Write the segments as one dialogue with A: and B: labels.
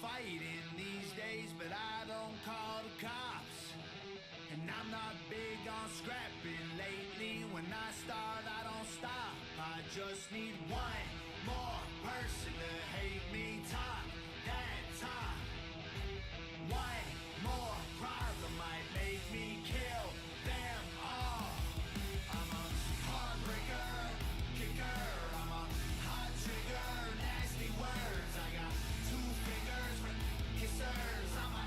A: fighting these days, but I don't call the cops. And I'm not big on scrapping lately. When I start, I don't stop. I just need one more person to hate me. Talk that talk. One more problem might make me kill them all. I'm a heartbreaker, kicker. I'm a hot trigger, nasty words. I got 2 fingers for kissers. I'm a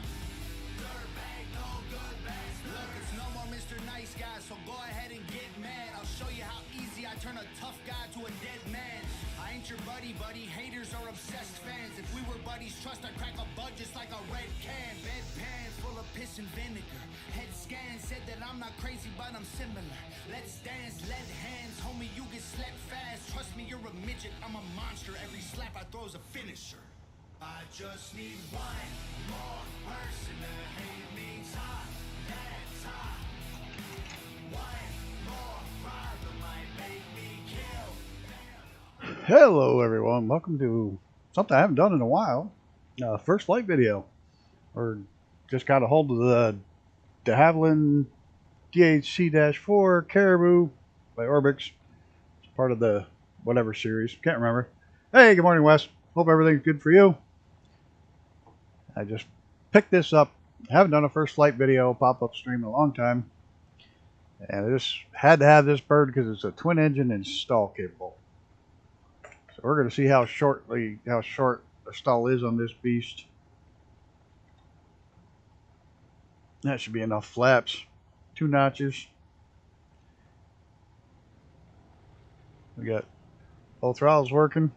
A: dirtbag, no good bastard. Look, it's no more Mr. Nice Guy, so go ahead and get mad. I'll show you how easy I turn a tough guy to a dead man. I ain't your buddy. Haters are obsessed fans. If we were buddies, trust I'd crack a bud just like a red can. Bedpan full of piss and vinegar. Head scan said that I'm not crazy, but I'm similar. Let's dance, lead hands, homie, you get slapped fast. Trust me, you're a midget, I'm a monster. Every slap I throw's a finisher. I just need one more person to hate me. Talk that talk. One more problem might make me kill.
B: Hello everyone, welcome to something I haven't done in a while. First flight video. Or just got a hold of the de Havilland DHC-4 Caribou by Orbx. It's part of the whatever series, can't remember. Hey, good morning Wes, hope everything's good for you. I just picked this up. I haven't done a first flight video pop-up stream in a long time. And I just had to have this bird because it's a twin engine and stall capable. So we're going to see how short the stall is on this beast. That should be enough flaps. 2 notches. We got both throttles working.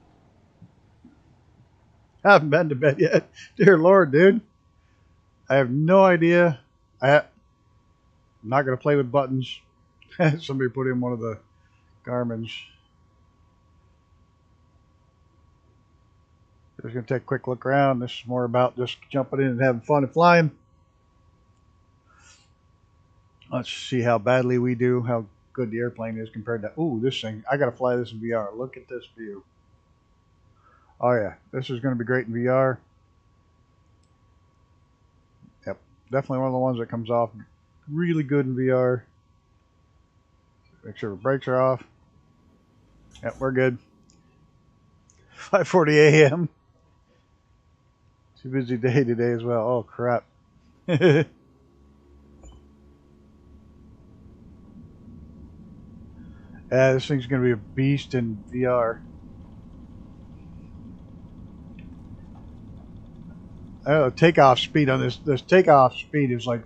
B: I haven't been to bed yet. Dear Lord, dude. I have no idea. I'm not going to play with buttons. Somebody put in one of the Garmin's. Just going to take a quick look around. This is more about just jumping in and having fun and flying. Let's see how badly we do, how good the airplane is compared to... Ooh, this thing. I got to fly this in VR. Look at this view. Oh yeah, this is going to be great in VR. Yep, definitely one of the ones that comes off really good in VR. Make sure the brakes are off. Yep, we're good. 5:40 a.m. It's a busy day today as well. Oh crap. Yeah, this thing's going to be a beast in VR. Takeoff speed on this takeoff speed is like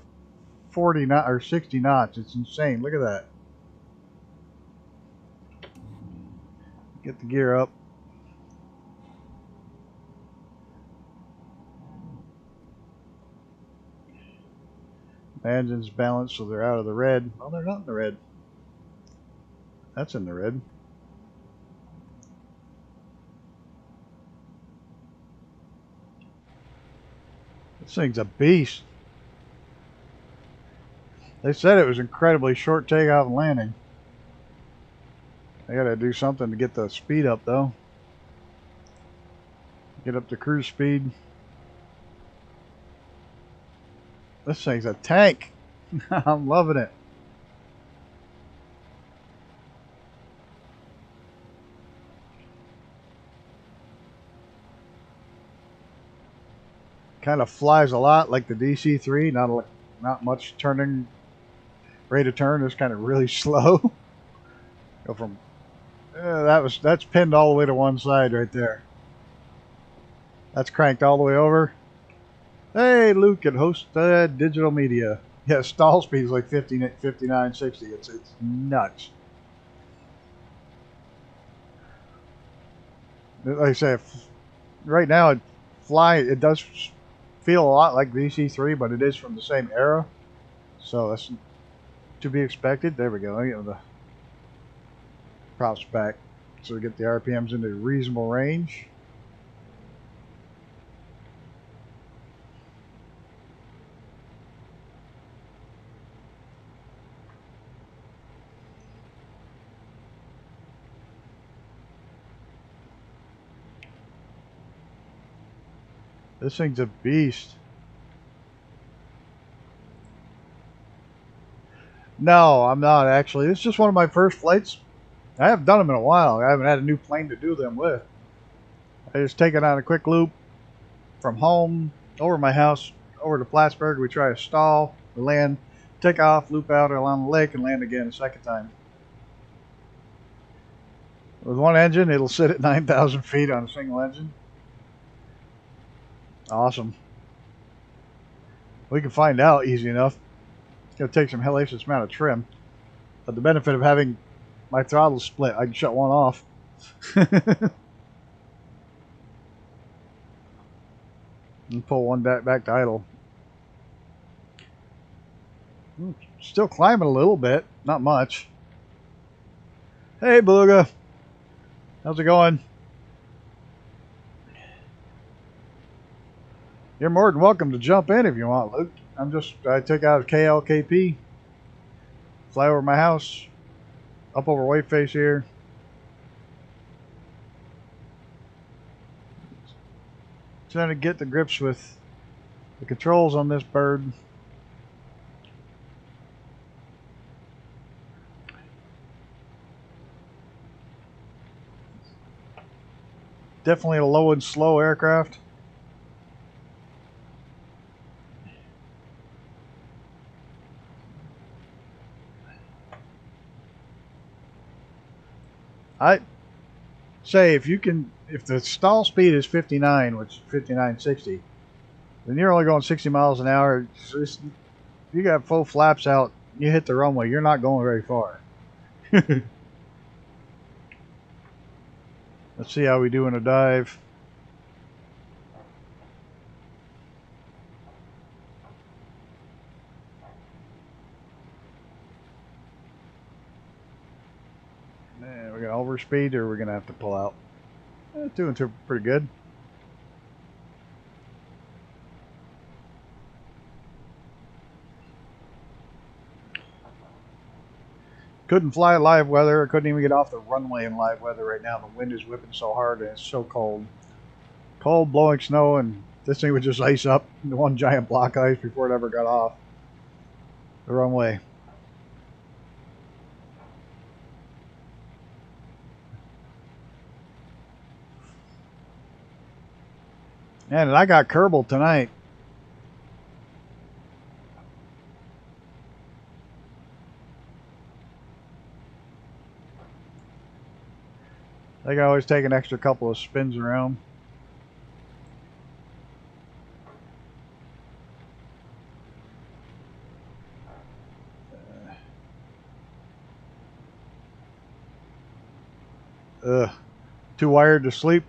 B: 40 knot or 60 knots. It's insane. Look at that. Get the gear up. The engine's balanced so they're out of the red. Well, they're not in the red. That's in the red. This thing's a beast. They said it was incredibly short takeoff and landing. I gotta do something to get the speed up though. Get up to cruise speed. This thing's a tank. I'm loving it. Kind of flies a lot like the DC-3. Not much turning. Rate of turn is kind of really slow. Go from that's pinned all the way to one side right there. That's cranked all the way over. Hey, Luke at Host Digital Media. Yeah, stall speed is like 59, 60. It's nuts. Like I say, right now it does feel a lot like DC-3, but it is from the same era, so that's to be expected. There we go. Let me get the props back so we get the RPMs into reasonable range. This thing's a beast. No, I'm not actually. It's just one of my first flights. I haven't done them in a while. I haven't had a new plane to do them with. I just take it on a quick loop from home over my house over to Plattsburgh. We try a stall, we land, take off, loop out along the lake, and land again a second time. With one engine, it'll sit at 9,000 feet on a single engine. Awesome. We can find out easy enough. It's going to take some hellacious amount of trim. But the benefit of having my throttle split, I can shut one off. And pull one back to idle. Still climbing a little bit. Not much. Hey, Beluga. How's it going? You're more than welcome to jump in if you want, Luke. I took out a KLKP. Fly over my house. Up over Whiteface here. Trying to get to grips with the controls on this bird. Definitely a low and slow aircraft. I say if the stall speed is 59, which is 59.60, then you're only going 60 miles an hour. You got full flaps out, you hit the runway, you're not going very far. Let's see how we do in a dive. Man, we're going to overspeed or we're going to have to pull out. Doing pretty good. Couldn't fly live weather. I couldn't even get off the runway in live weather right now. The wind is whipping so hard and it's so cold. Cold, blowing snow, and this thing would just ice up into one giant block of ice before it ever got off the runway. And I got Caribou tonight. I can always take an extra couple of spins around. Too wired to sleep.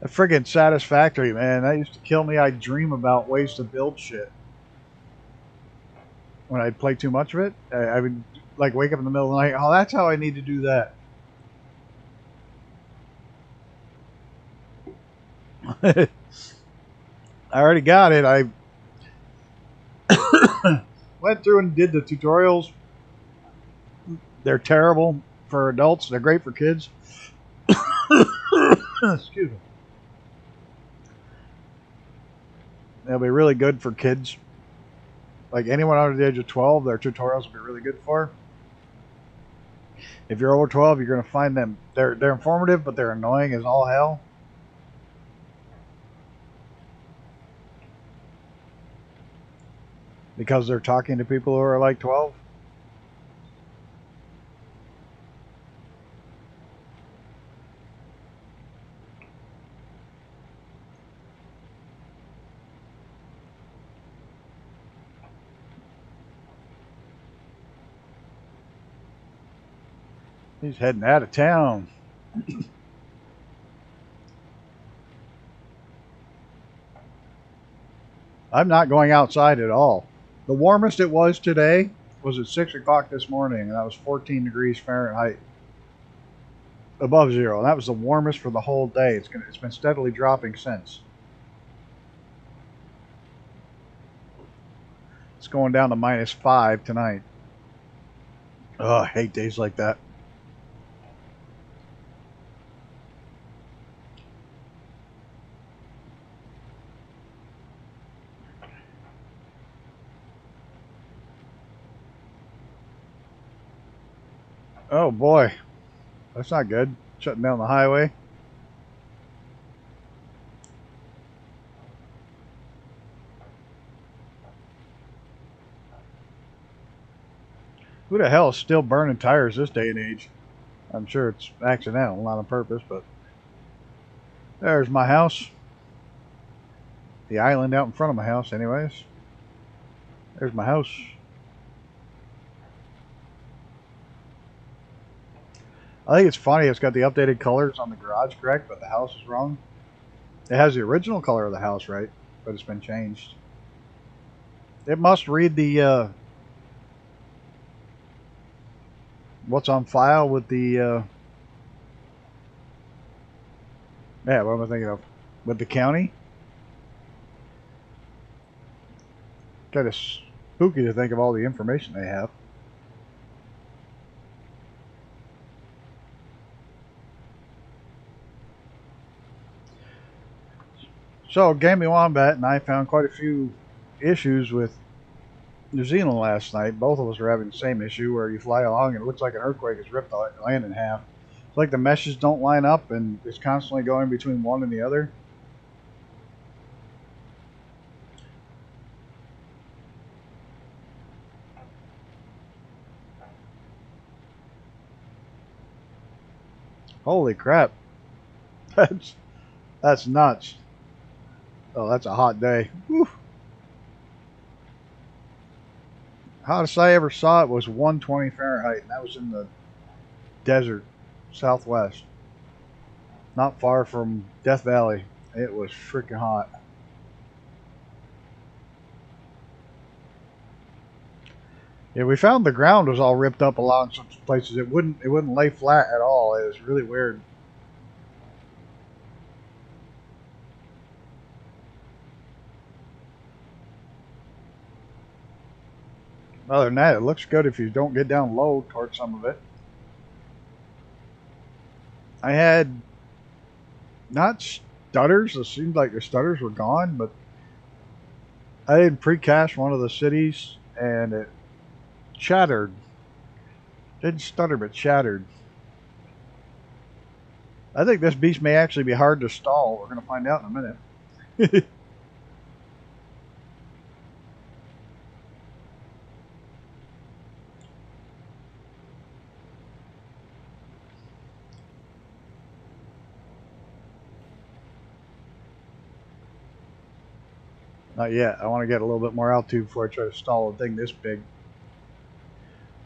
B: That friggin' Satisfactory, man. That used to kill me. I'd dream about ways to build shit. When I'd play too much of it, I would like wake up in the middle of the night. Oh, that's how I need to do that. I already got it. I went through and did the tutorials. They're terrible for adults. They're great for kids. Excuse me. They'll be really good for kids. Like anyone under the age of 12, their tutorials will be really good for. If you're over 12, you're going to find them. They're informative, but they're annoying as all hell. Because they're talking to people who are like 12. He's heading out of town. I'm not going outside at all. The warmest it was today was at 6 o'clock this morning, and that was 14 degrees Fahrenheit above zero. And that was the warmest for the whole day. It's been steadily dropping since. It's going down to -5 tonight. Oh, I hate days like that. Oh boy, that's not good. Shutting down the highway. Who the hell is still burning tires this day and age? I'm sure it's accidental, not on purpose, but there's my house. The island out in front of my house, anyways. There's my house. I think it's funny, it's got the updated colors on the garage correct, but the house is wrong. It has the original color of the house right, but it's been changed. It must read the what's on file with the yeah, what am I thinking of? With the county? Kind of spooky to think of all the information they have. So, Gaming Wombat and I found quite a few issues with New Zealand last night. Both of us were having the same issue where you fly along and it looks like an earthquake has ripped the land in half. It's like the meshes don't line up and it's constantly going between one and the other. Holy crap. That's nuts. Oh, that's a hot day. Whew. Hottest I ever saw it was 120 Fahrenheit, and that was in the desert, southwest. Not far from Death Valley. It was freaking hot. Yeah, we found the ground was all ripped up along some places. It wouldn't lay flat at all. It was really weird. Other than that, it looks good if you don't get down low towards some of it. I had not stutters. It seemed like the stutters were gone, but I did pre-cache one of the cities and it chattered. Didn't stutter, but chattered. I think this beast may actually be hard to stall. We're going to find out in a minute. Not yet. I want to get a little bit more altitude before I try to stall a thing this big.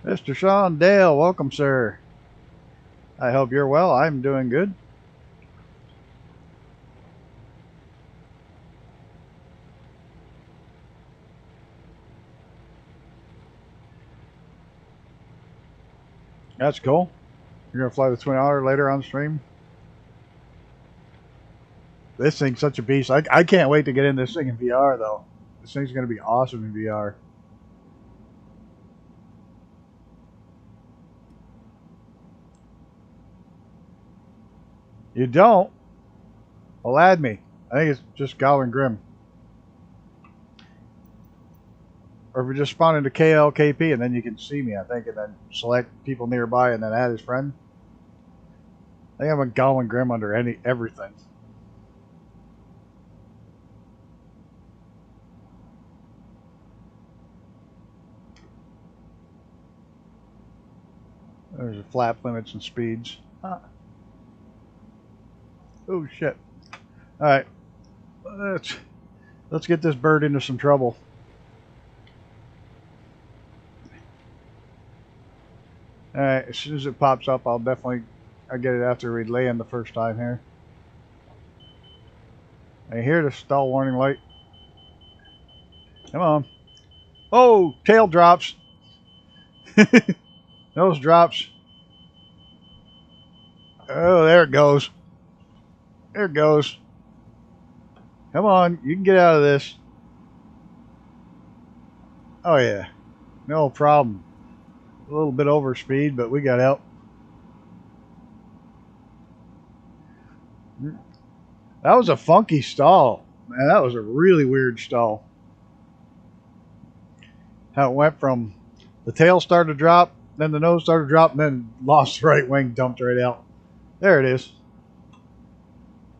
B: Mr. Sean Dale, welcome, sir. I hope you're well. I'm doing good. That's cool. You're going to fly the Twin Otter later on stream? This thing's such a beast. I can't wait to get in this thing in VR, though. This thing's going to be awesome in VR. You don't? Well, add me. I think it's just Goblin Grim. Or if we just spawn into KLKP and then you can see me, I think, and then select people nearby and then add his friend. I think I'm a Goblin Grim under everything. There's the flap limits and speeds. Ah. Oh shit. Alright. Let's get this bird into some trouble. Alright, as soon as it pops up, I'll get it after we land the first time here. I hear the stall warning light. Come on. Oh, tail drops. Nose drops. Oh, there it goes. There it goes. Come on, you can get out of this. Oh yeah, no problem. A little bit over speed, but we got out. That was a funky stall. Man, that was a really weird stall. How it went from the tail started to drop, Then the nose started dropping, then lost the right wing, dumped right out. There it is.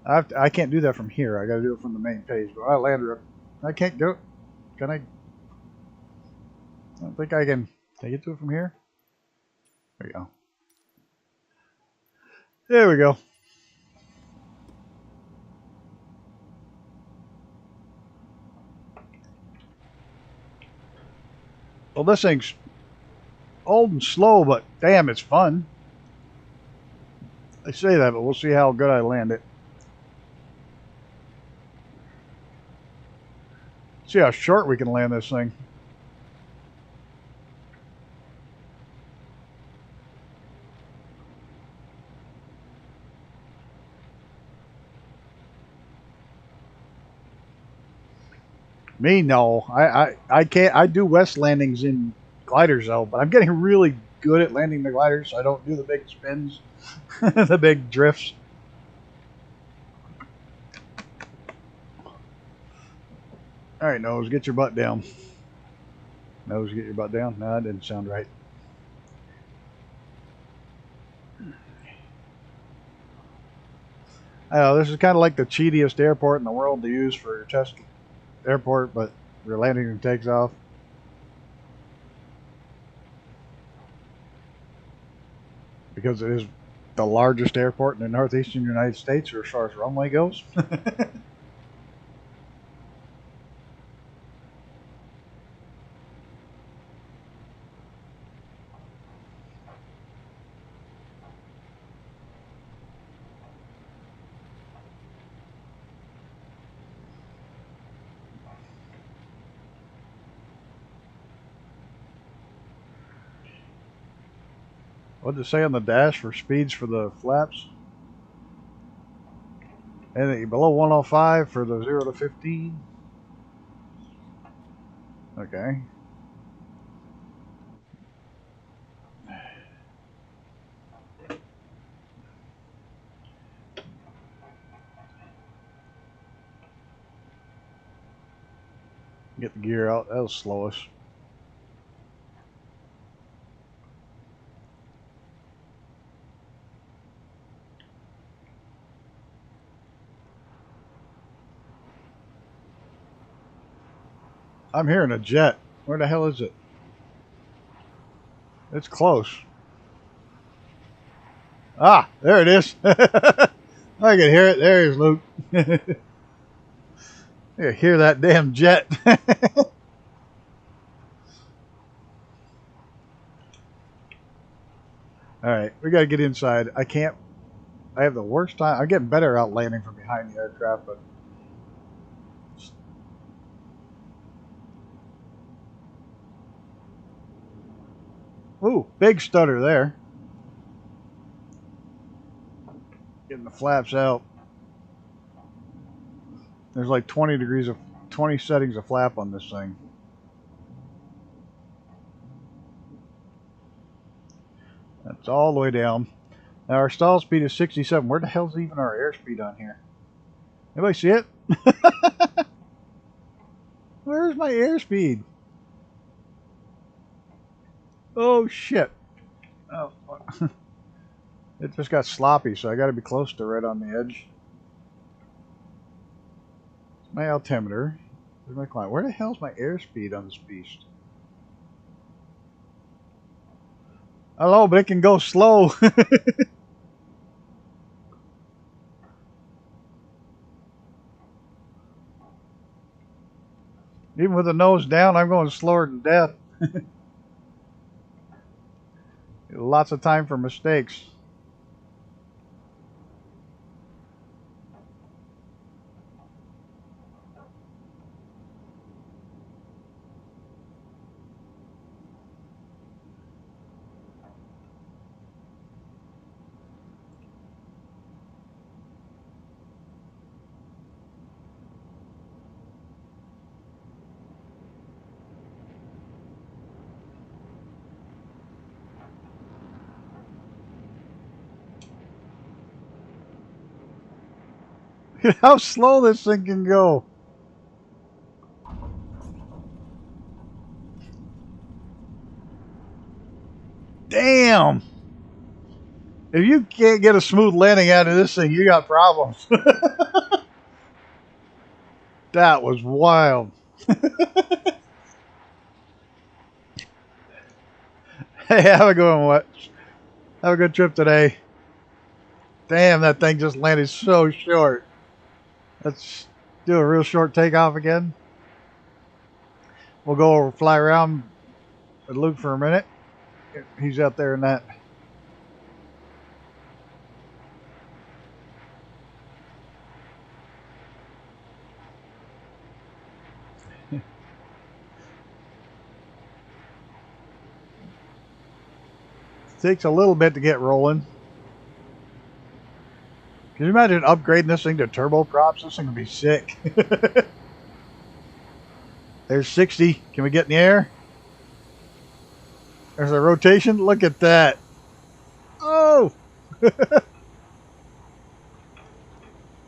B: I can't do that from here. I got to do it from the main page. But I landed it. I can't do it. Can I? I don't think I can. Can I get to it from here? There we go. There we go. Well, this thing's old and slow, but damn, it's fun. I say that, but we'll see how good I land it. See how short we can land this thing. Me, no. I can't. I do west landings in gliders though, but I'm getting really good at landing the gliders, so I don't do the big spins, the big drifts. All right, nose, get your butt down. Nose, get your butt down. No, that didn't sound right. I know this is kind of like the cheatiest airport in the world to use for your test airport, but your landing and takes off. Because it is the largest airport in the northeastern United States, or as far as runway goes. What did it say on the dash for speeds for the flaps? And below 105 for the 0 to 15. Okay. Get the gear out. That was slowest. I'm hearing a jet. Where the hell is it? It's close. Ah, there it is. I can hear it. There it is, Luke. I can hear that damn jet. Alright, we gotta get inside. I can't. I have the worst time. I'm getting better out landing from behind the aircraft, but. Ooh, big stutter there. Getting the flaps out. There's like 20 settings of flap on this thing. That's all the way down. Now our stall speed is 67. Where the hell's even our airspeed on here? Anybody see it? Where's my airspeed? Oh shit. Oh, it just got sloppy, so I got to be close to right on the edge. My altimeter. Where's my climb? Where the hell's my airspeed on this beast? Hello, but it can go slow. Even with the nose down, I'm going slower than death. Lots of time for mistakes. How slow this thing can go. Damn. If you can't get a smooth landing out of this thing, you got problems. That was wild. Hey, have a good one. What? Have a good trip today. Damn, that thing just landed so short. Let's do a real short takeoff again. We'll go fly around with Luke for a minute. He's out there in that. Takes a little bit to get rolling. Can you imagine upgrading this thing to turboprops? This thing would be sick. There's 60. Can we get in the air? There's a rotation. Look at that. Oh! Is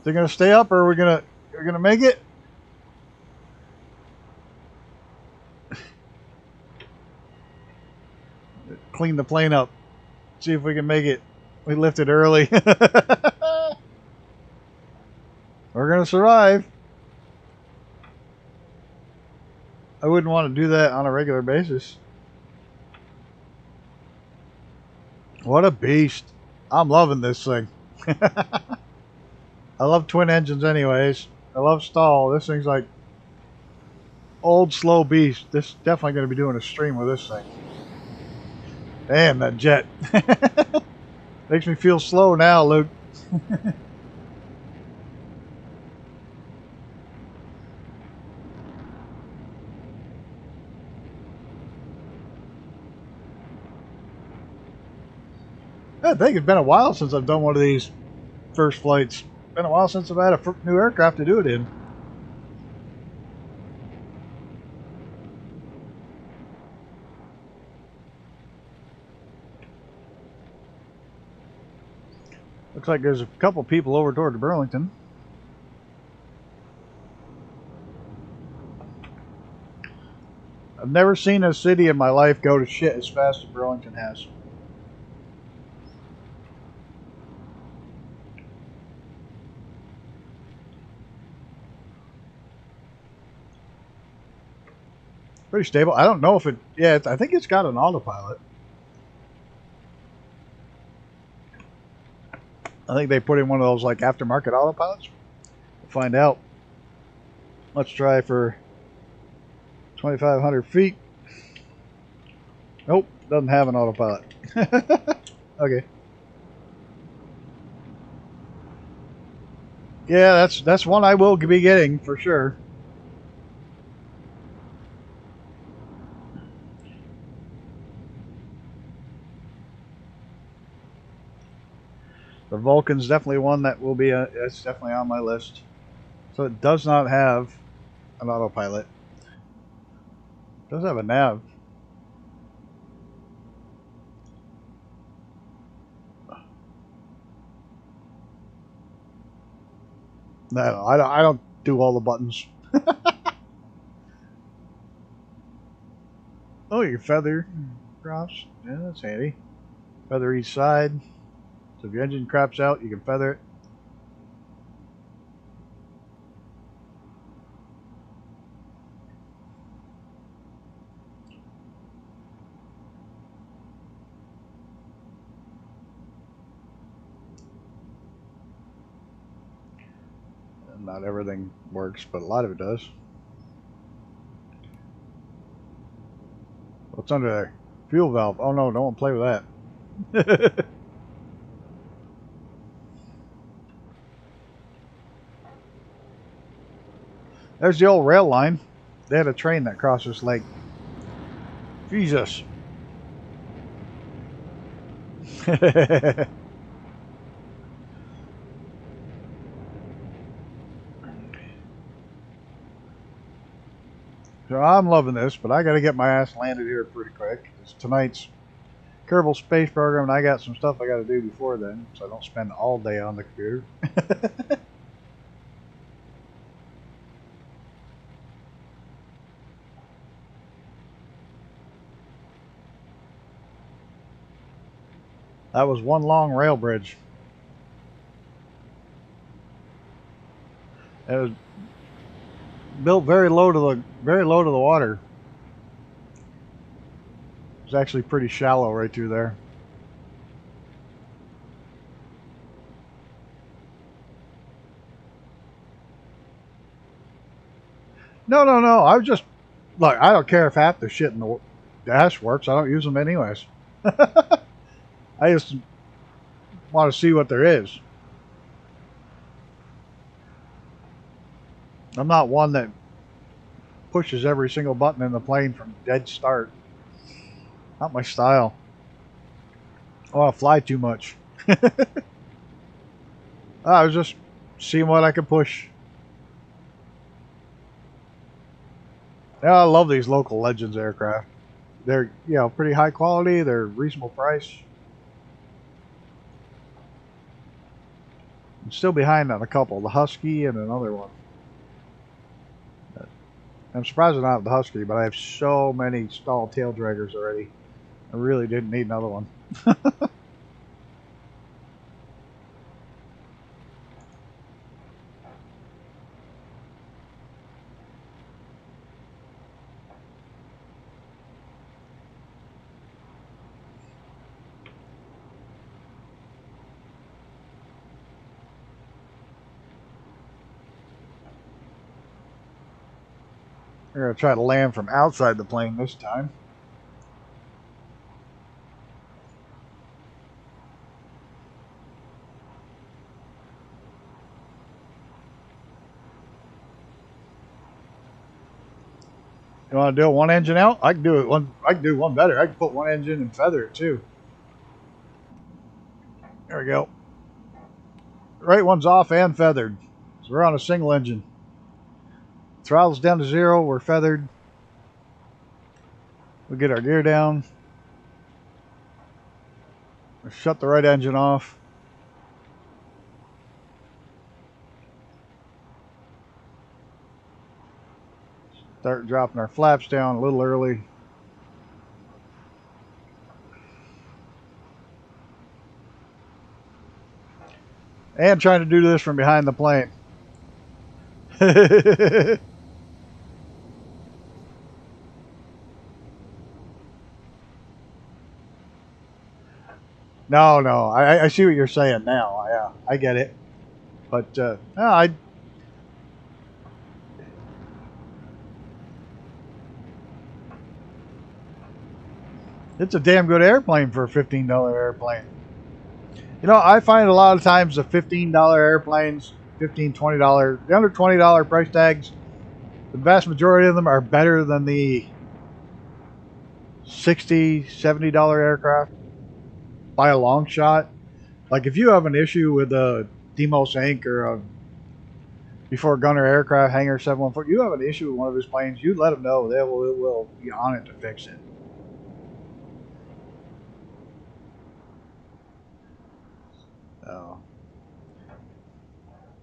B: it gonna stay up, or are we gonna make it? Clean the plane up. See if we can make it. We lifted early. We're gonna survive. I wouldn't want to do that on a regular basis. What a beast. I'm loving this thing. I love twin engines anyways. I love stall. This thing's like old slow beast. This is definitely going to be doing a stream with this thing. Damn, that jet. Makes me feel slow now, Luke. I think it's been a while since I've done one of these first flights. Been a while since I've had a new aircraft to do it in. Looks like there's a couple people over toward Burlington. I've never seen a city in my life go to shit as fast as Burlington has. Pretty stable. I don't know if it... Yeah, I think it's got an autopilot. I think they put in one of those like aftermarket autopilots. We'll find out. Let's try for 2,500 feet. Nope, doesn't have an autopilot. Okay. Yeah, that's one I will be getting for sure. The Vulcan's definitely one that will be it's definitely on my list. So it does not have an autopilot. It does have a nav. No, I don't do all the buttons. Oh, you can feather cross. Yeah, that's handy. Feather each side. So if your engine craps out, you can feather it. And not everything works, but a lot of it does. What's under there? Fuel valve. Oh no, don't want to play with that. There's the old rail line. They had a train that crossed this lake. Jesus. So I'm loving this, but I got to get my ass landed here pretty quick. It's tonight's Kerbal Space Program, and I got some stuff I got to do before then, so I don't spend all day on the computer. That was one long rail bridge. It was built very low to the water. It's actually pretty shallow right through there. No. I was just, look, I don't care if half the shit in the dash works. I don't use them anyways. I just want to see what there is. I'm not one that pushes every single button in the plane from dead start. Not my style. I want to fly too much. I was just seeing what I could push. Yeah, I love these local Legends aircraft. They're, you know, pretty high quality. They're reasonable price. I'm still behind on a couple. The Husky and another one. I'm surprised I don't have the Husky, but I have so many stalled tail draggers already. I really didn't need another one. We're going to try to land from outside the plane this time. You want to do it one engine out? I can do it one. I can do one better. I can put one engine and feather it too. There we go. The right one's off and feathered, so we're on a single engine. Throttle's down to 0. We're feathered. We get our gear down. We shut the right engine off. Start dropping our flaps down a little early. And trying to do this from behind the plane. No. I see what you're saying now. Yeah, I get it. But no, it's a damn good airplane for a $15 airplane. You know, I find a lot of times the $15 airplanes, $15, $20, the under $20 price tags, the vast majority of them are better than the $60, $70 aircraft by a long shot. Like if you have an issue with a Demos Inc. or a Before Gunner Aircraft Hangar 714, you have an issue with one of his planes, you let them know. They will be on it to fix it.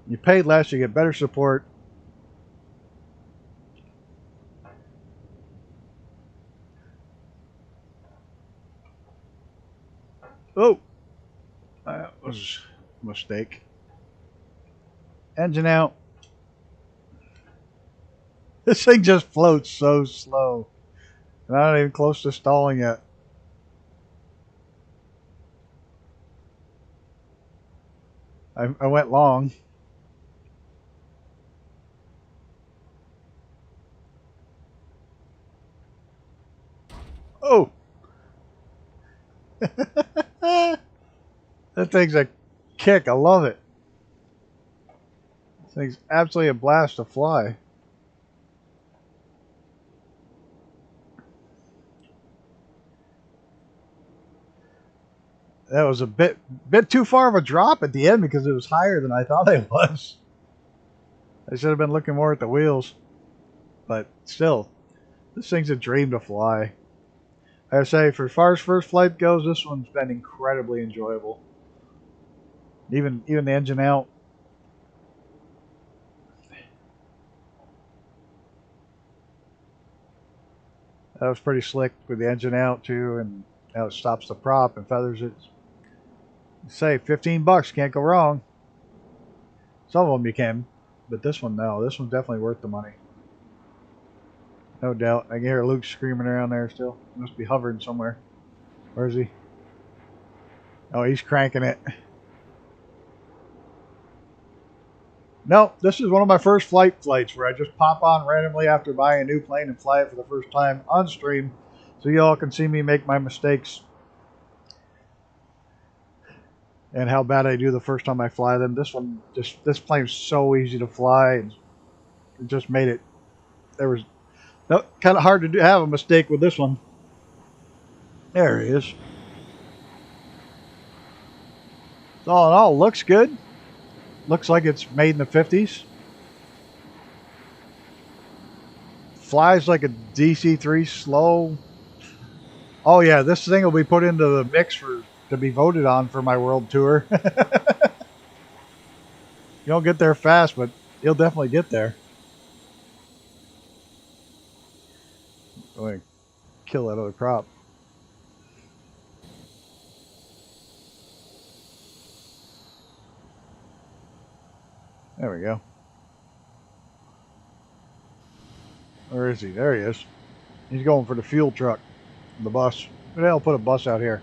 B: You pay less, you get better support. Oh, that was a mistake. Engine out. This thing just floats so slow. And I'm not even close to stalling yet. I went long. Oh! That thing's a kick. I love it. This thing's absolutely a blast to fly. That was a bit too far of a drop at the end because it was higher than I thought it was. I should have been looking more at the wheels. But still, this thing's a dream to fly. I say, for as far as first flight goes, this one's been incredibly enjoyable. Even the engine out. That was pretty slick with the engine out too, and now it stops the prop and feathers it. Say $15, can't go wrong. Some of them you can, but this one, no. This one's definitely worth the money. No doubt. I can hear Luke screaming around there still. He must be hovering somewhere. Where is he? Oh, he's cranking it. No, this is one of my first flights where I just pop on randomly after buying a new plane and fly it for the first time on stream, so you all can see me make my mistakes and how bad I do the first time I fly them. This plane's so easy to fly, and it just made it. There was kind of hard to have a mistake with this one. There he is. So all in all, looks good. Looks like it's made in the 50s. Flies like a DC-3 slow. Oh yeah, this thing will be put into the mix to be voted on for my world tour. You don't get there fast, but you'll definitely get there. I'm going to kill that other prop. There we go. Where is he? There he is. He's going for the fuel truck. The bus. Who the hell put a bus out here?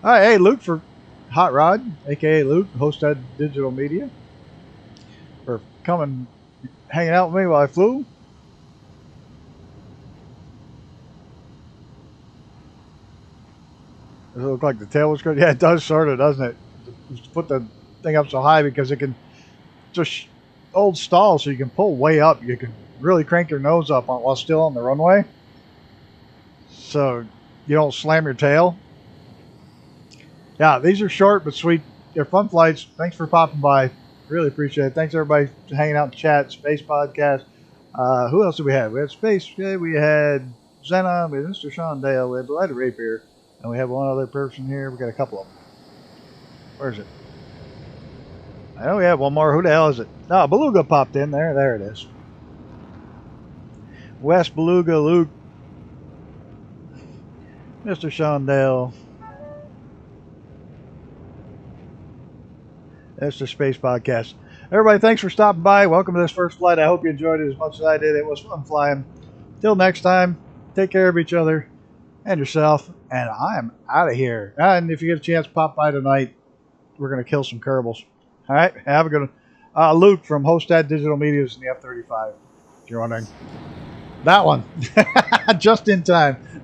B: Alright, hey, Luke for Hot Rod, aka Luke, host at Digital Media, for coming, hanging out with me while I flew. Does it look like the tail was good? Yeah, it does, sort of, doesn't it? Just put the thing up so high because it can just old stall, so you can pull way up. You can really crank your nose up while still on the runway, so you don't slam your tail. Yeah, these are short but sweet. They're fun flights. Thanks for popping by. Really appreciate it. Thanks everybody for hanging out in chat. Space Podcast. Who else did we have? We had Space. We had Zena. We had Mr. Sean Dale. We had Delighted Rapier. And we have one other person here. We got a couple of them. Where is it? I know we have one more. Who the hell is it? No, Beluga popped in there. There it is. West Beluga, Luke, Mr. Sean Dale. That's the Space Podcast. Everybody, thanks for stopping by. Welcome to this first flight. I hope you enjoyed it as much as I did. It was fun flying. Till next time, take care of each other and yourself. And I am out of here. And if you get a chance, pop by tonight. We're going to kill some Kerbals. All right, have a good one. Luke from Hostad Digital Media is in the F-35, if you're wondering. That one. Just in time.